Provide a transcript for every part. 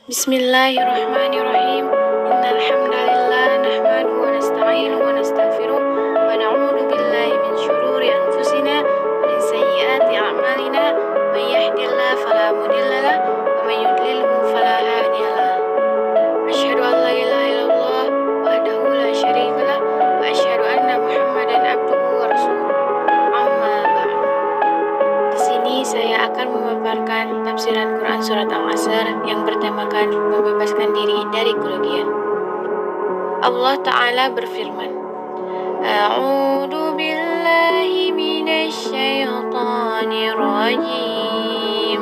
Bismillahirrahmanirrahim. Innal hamdalillah nahmaduhu wa nasta'inuhu wa nastaghfiruh wa na'udzu billahi min shururi anfusina wa min sayyiati a'malina. May yahdihillahu fala mudilla lahu wa may yudlilhu fala hadiya lahu. Asyhadu an la ilaha illallah wahdahu la syarika lahu wa asyhadu anna Muhammadan abduhu wa rasuluh. Amma ba'd. Di sini saya akan memaparkan tafsiran Quran Surat Al-Asr yang bertemakan membebaskan diri dari kerugian. Allah Ta'ala berfirman, A'udzu billahi minasy syaithanir rajim.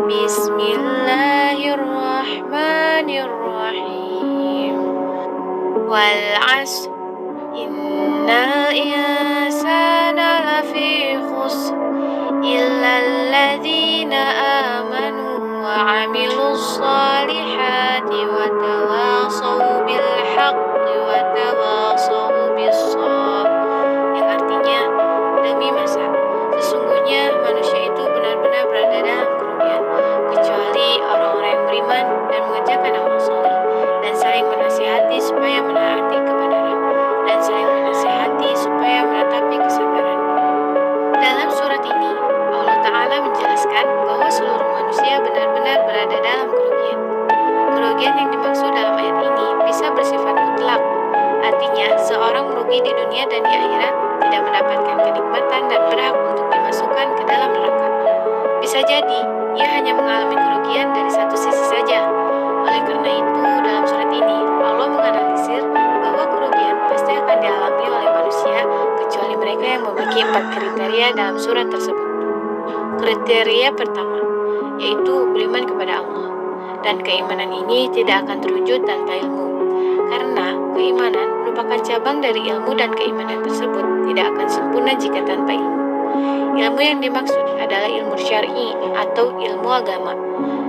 Bismillahirrahmanirrahim. Wal 'asr innal insana lafi khusr illa alladzina amanu wa 'amilus solihati wa tawasaw bil haqqi wa tawasaw bis sabr. Yang artinya, demi masa sesungguhnya manusia itu benar-benar berada dalam kerugian, kecuali orang-orang yang beriman dan mengerjakan amal soleh dan saling menasihati supaya menaati kebenaran dan saling menasihati supaya menetapi kesabaran. Dalam surat ini, Allah Ta'ala menjelaskan bahwa seluruh manusia benar-benar berada dalam kerugian. Kerugian yang dimaksud dalam ayat ini bisa bersifat mutlak. Artinya, seorang merugi di dunia dan di akhirat, tidak mendapatkan kenikmatan dan berhak untuk dimasukkan ke dalam neraka. Bisa jadi, ia hanya mengalami kerugian dari satu sisi saja. Oleh karena itu, dalam surat ini, Allah menganalisir bahwa kerugian pasti akan dialami oleh manusia, kecuali mereka yang memiliki 4 kriteria dalam surat tersebut. Kriteria pertama, yaitu beriman kepada Allah. Dan keimanan ini tidak akan terwujud tanpa ilmu. Karena keimanan merupakan cabang dari ilmu dan keimanan tersebut tidak akan sempurna jika tanpa ilmu. Ilmu yang dimaksud adalah ilmu syar'i atau ilmu agama.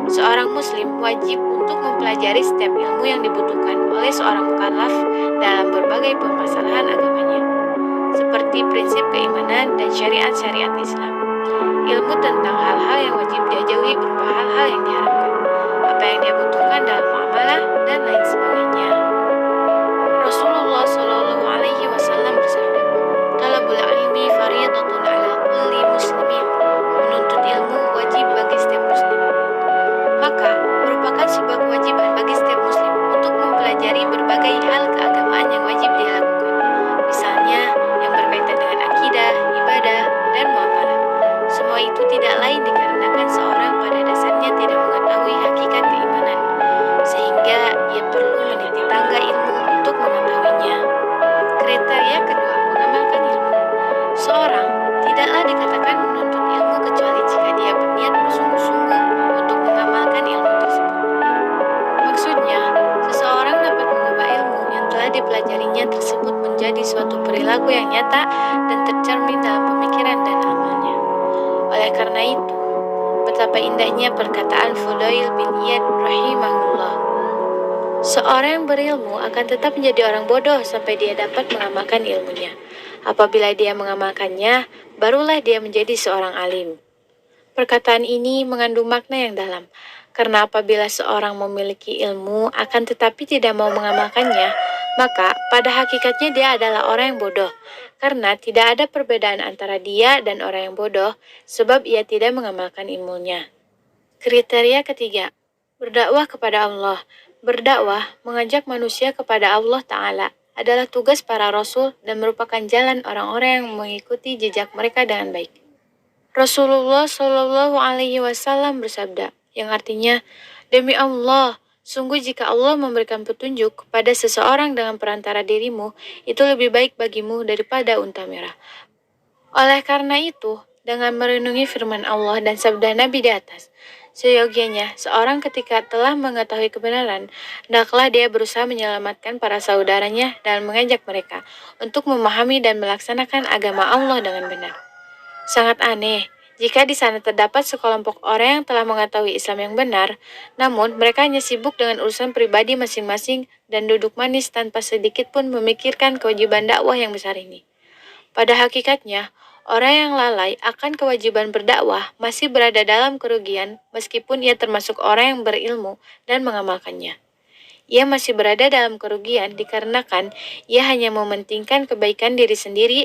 Seorang muslim wajib untuk mempelajari setiap ilmu yang dibutuhkan oleh seorang mukallaf dalam berbagai permasalahan agamanya, seperti prinsip keimanan dan syariat-syariat Islam. Ilmu tentang hal-hal yang wajib dia jauhi berupa hal-hal yang diharamkan, apa yang dia butuhkan dalam muamalah, dan lain sebagainya. Rasulullah Shallallahu Alaihi Wasallam bersabda, "Talabul ilmi fariidatun ala kulli muslimin." Menuntut ilmu wajib bagi setiap muslim. Maka merupakan sebuah kewajiban bagi setiap muslim untuk mempelajari berbagai hal keagamaan yang wajib dia lakukan. Misalnya yang berkaitan dengan akidah, ibadah, dan muamalah. Semua itu tidak lain dikarenakan seorang pada dasarnya tidak mengetahui hakikat keimanan, sehingga ia perlu meniti tangga ilmu untuk mengetahuinya. Kriteria kedua, mengamalkan ilmu. Seorang tidaklah dikatakan menuntut ilmu kecuali jika dia berniat bersungguh-sungguh untuk mengamalkan ilmu tersebut. Maksudnya, seseorang dapat mengubah ilmu yang telah dipelajarinya tersebut menjadi suatu perilaku yang nyata dan tercermin dalam pemikiran dan amalnya. Oleh karena itu, betapa indahnya perkataan Fudail bin Iyad rahimahullah. Seorang yang berilmu akan tetap menjadi orang bodoh sampai dia dapat mengamalkan ilmunya. Apabila dia mengamalkannya, barulah dia menjadi seorang alim. Perkataan ini mengandung makna yang dalam, karena apabila seorang memiliki ilmu akan tetapi tidak mau mengamalkannya, maka pada hakikatnya dia adalah orang yang bodoh, karena tidak ada perbedaan antara dia dan orang yang bodoh, sebab ia tidak mengamalkan ilmunya. Kriteria ketiga, berdakwah kepada Allah. Berdakwah, mengajak manusia kepada Allah Ta'ala, adalah tugas para rasul dan merupakan jalan orang-orang yang mengikuti jejak mereka dengan baik. Rasulullah Shallallahu Alaihi Wasallam bersabda, yang artinya, demi Allah, sungguh jika Allah memberikan petunjuk kepada seseorang dengan perantara dirimu, itu lebih baik bagimu daripada unta merah. Oleh karena itu, dengan merenungi firman Allah dan sabda Nabi di atas, seyogianya seorang ketika telah mengetahui kebenaran, hendaklah dia berusaha menyelamatkan para saudaranya dan mengajak mereka untuk memahami dan melaksanakan agama Allah dengan benar. Sangat aneh jika di sana terdapat sekelompok orang yang telah mengetahui Islam yang benar, namun mereka hanya sibuk dengan urusan pribadi masing-masing dan duduk manis tanpa sedikit pun memikirkan kewajiban dakwah yang besar ini. Pada hakikatnya, Orang yang lalai akan kewajiban berdakwah masih berada dalam kerugian meskipun ia termasuk orang yang berilmu dan mengamalkannya. Ia masih berada dalam kerugian dikarenakan ia hanya mementingkan kebaikan diri sendiri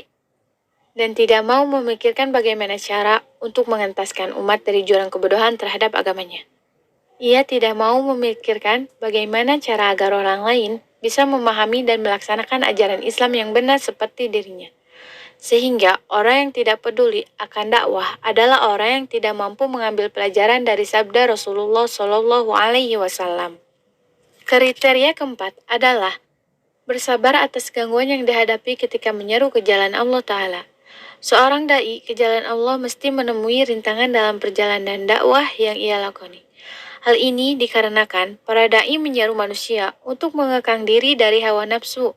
dan tidak mau memikirkan bagaimana cara untuk mengentaskan umat dari jurang kebodohan terhadap agamanya. Ia tidak mau memikirkan bagaimana cara agar orang lain bisa memahami dan melaksanakan ajaran Islam yang benar seperti dirinya. Sehingga orang yang tidak peduli akan dakwah adalah orang yang tidak mampu mengambil pelajaran dari sabda Rasulullah Shallallahu Alaihi Wasallam. Kriteria keempat adalah bersabar atas gangguan yang dihadapi ketika menyeru ke jalan Allah Ta'ala. Seorang dai ke jalan Allah mesti menemui rintangan dalam perjalanan dakwah yang ia lakoni. Hal ini dikarenakan para dai menyeru manusia untuk mengekang diri dari hawa nafsu,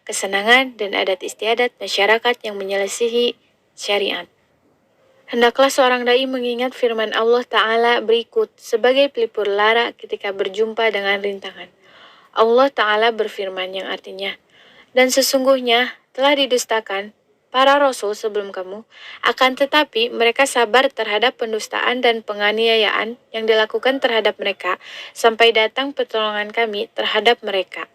kesenangan, dan adat istiadat masyarakat yang menyelisihi syariat. Hendaklah seorang dai mengingat firman Allah Ta'ala berikut sebagai pelipur lara ketika berjumpa dengan rintangan. Allah Ta'ala berfirman yang artinya, dan sesungguhnya telah didustakan para rasul sebelum kamu, akan tetapi mereka sabar terhadap pendustaan dan penganiayaan yang dilakukan terhadap mereka, sampai datang pertolongan kami terhadap mereka.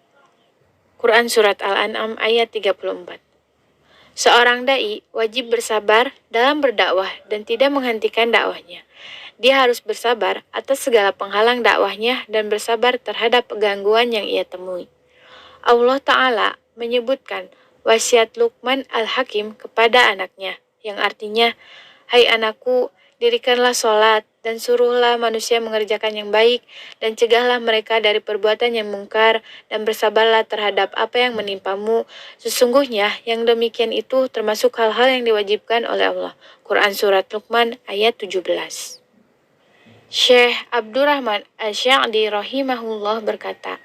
Quran Surat Al-An'am ayat 34. Seorang dai wajib bersabar dalam berdakwah dan tidak menghentikan dakwahnya. Dia harus bersabar atas segala penghalang dakwahnya dan bersabar terhadap gangguan yang ia temui. Allah Ta'ala menyebutkan wasiat Luqman Al-Hakim kepada anaknya, yang artinya, hai anakku, dirikanlah sholat dan suruhlah manusia mengerjakan yang baik dan cegahlah mereka dari perbuatan yang mungkar dan bersabarlah terhadap apa yang menimpamu. Sesungguhnya yang demikian itu termasuk hal-hal yang diwajibkan oleh Allah. Quran Surat Luqman ayat 17. Syekh Abdurrahman Asy-Sya'di rahimahullah berkata,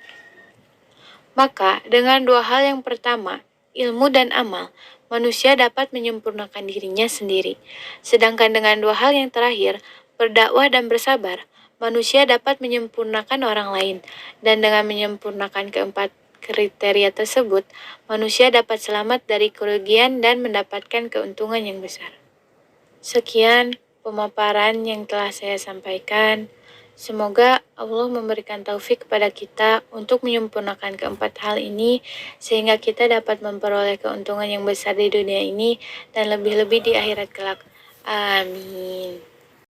maka dengan dua hal yang pertama, ilmu dan amal, manusia dapat menyempurnakan dirinya sendiri. Sedangkan dengan dua hal yang terakhir, berdakwah dan bersabar, manusia dapat menyempurnakan orang lain. Dan dengan menyempurnakan keempat kriteria tersebut, manusia dapat selamat dari kerugian dan mendapatkan keuntungan yang besar. Sekian pemaparan yang telah saya sampaikan. Semoga Allah memberikan taufik kepada kita untuk menyempurnakan keempat hal ini sehingga kita dapat memperoleh keuntungan yang besar di dunia ini dan lebih-lebih di akhirat kelak. Amin.